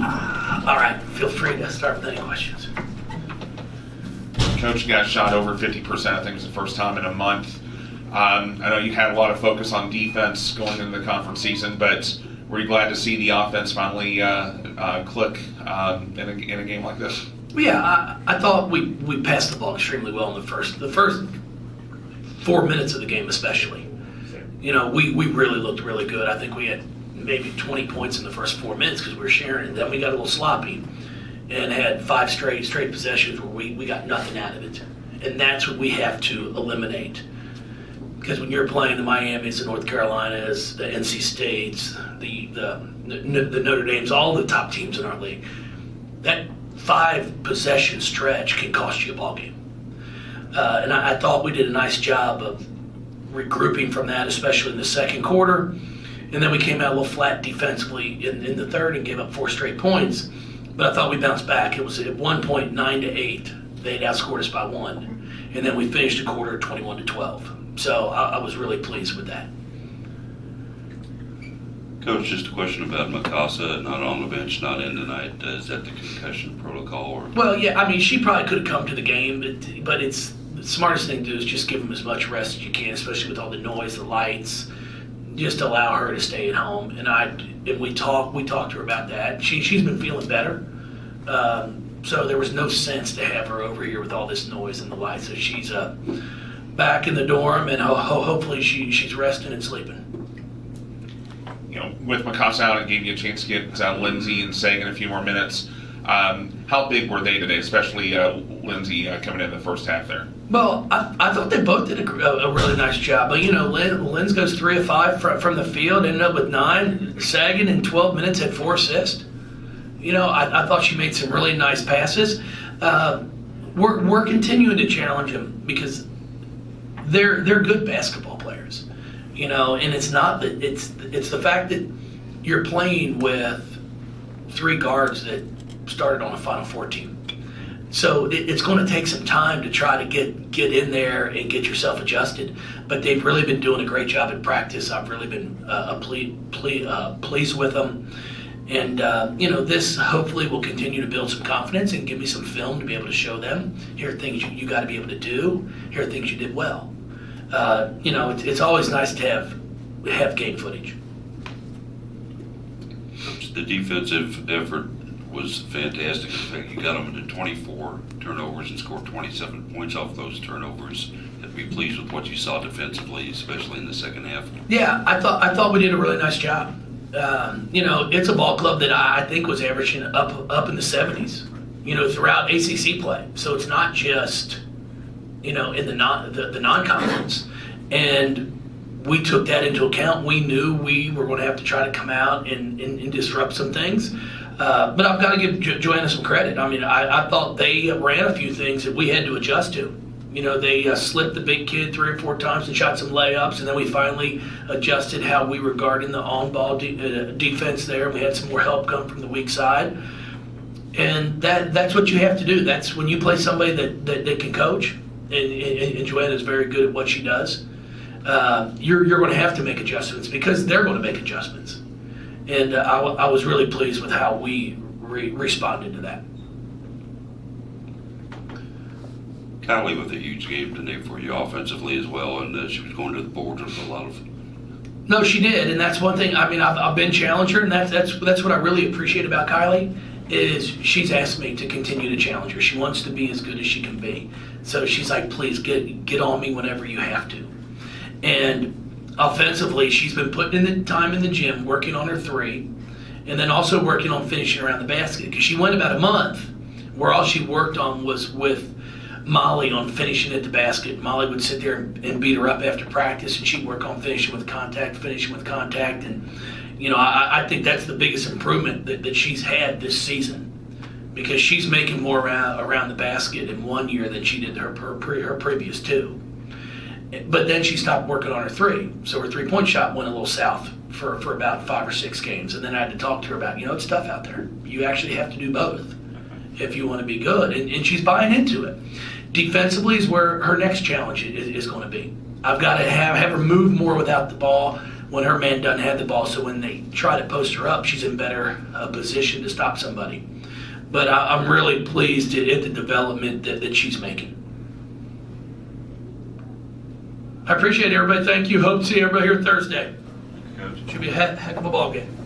All right, feel free to start with any questions. Coach, you guys shot over 50%. I think it was the first time in a month. I know you had a lot of focus on defense going into the conference season, but were you glad to see the offense finally click in a game like this? Well, yeah, I thought we passed the ball extremely well in the first 4 minutes of the game, especially. You know, we really looked really good. I think we had maybe 20 points in the first 4 minutes because we were sharing, and then we got a little sloppy and had 5 straight possessions where we got nothing out of it. And that's what we have to eliminate. Because when you're playing the Miamis, the North Carolinas, the NC States, the Notre Dames, all the top teams in our league, that 5 possession stretch can cost you a ball game. And I thought we did a nice job of regrouping from that, especially in the second quarter. And then we came out a little flat defensively in the third and gave up 4 straight points. But I thought we bounced back. It was at one point 9-8. They had outscored us by 1. And then we finished the quarter 21-12. So I was really pleased with that. Coach, just a question about Mikasa, not on the bench, not in tonight. Is that the concussion protocol? Or? Well, yeah, I mean, she probably could have come to the game, but it's the smartest thing to do is just give them as much rest as you can, especially with all the noise, the lights. Just allow her to stay at home. And we talked to her about that. She's been feeling better. So there was no sense to have her over here with all this noise and the lights. So she's back in the dorm, and hopefully she's resting and sleeping. You know, with Mikasa out, it gave you a chance to get Lindsay and Sagan a few more minutes. How big were they today, especially Lindsay coming in the first half there? Well, I thought they both did a really nice job. But, you know, Linz goes 3 of 5 from the field, ended up with 9. Sagan in 12 minutes had 4 assists. You know, I thought she made some really nice passes. We're continuing to challenge them because they're good basketball players. You know, and it's not that it's the fact that you're playing with 3 guards that started on a Final Four team. So it's going to take some time to try to get in there and get yourself adjusted. But they've really been doing a great job in practice. I've really been pleased with them. And, you know, this hopefully will continue to build some confidence and give me some film to be able to show them. Here are things you got to be able to do. Here are things you did well. You know, it's always nice to have game footage. The defensive effort was fantastic. In fact, you got them into 24 turnovers and scored 27 points off those turnovers. I'd be pleased with what you saw defensively, especially in the second half. Yeah, I thought we did a really nice job. You know, it's a ball club that I think was averaging up in the 70s. You know, throughout ACC play. So it's not just, you know, in the non-conference. And we took that into account. We knew we were going to have to try to come out and disrupt some things. But I've got to give Joanna some credit. I mean, I thought they ran a few things that we had to adjust to. You know, they slipped the big kid 3 or 4 times and shot some layups, and then we finally adjusted how we were guarding the on-ball defense there. We had some more help come from the weak side. And that's what you have to do. That's when you play somebody that can coach, and Joanna's very good at what she does. You're going to have to make adjustments because they're going to make adjustments. And I was really pleased with how we responded to that. Kylie with a huge game today for you offensively as well, and she was going to the board with a lot of. No, she did, and that's one thing. I mean, I've been challenged her, and that's what I really appreciate about Kylie is she's asked me to continue to challenge her. She wants to be as good as she can be, so she's like, please get on me whenever you have to. And offensively, she's been putting in the time in the gym, working on her 3, and then also working on finishing around the basket. Because she went about a month where all she worked on was with Molly on finishing at the basket. Molly would sit there and beat her up after practice, and she'd work on finishing with contact. And, you know, I think that's the biggest improvement that she's had this season because she's making more around the basket in 1 year than she did her previous 2. But then she stopped working on her 3, so her 3-point shot went a little south for about 5 or 6 games. And then I had to talk to her about, you know, it's tough out there. You actually have to do both if you want to be good, and she's buying into it. Defensively is where her next challenge is going to be. I've got to have her move more without the ball. when her man doesn't have the ball. So when they try to post her up, she's in better position to stop somebody. But I'm really pleased at the development that she's making. I appreciate it, everybody. Thank you. Hope to see everybody here Thursday. Should be a heck of a ball game.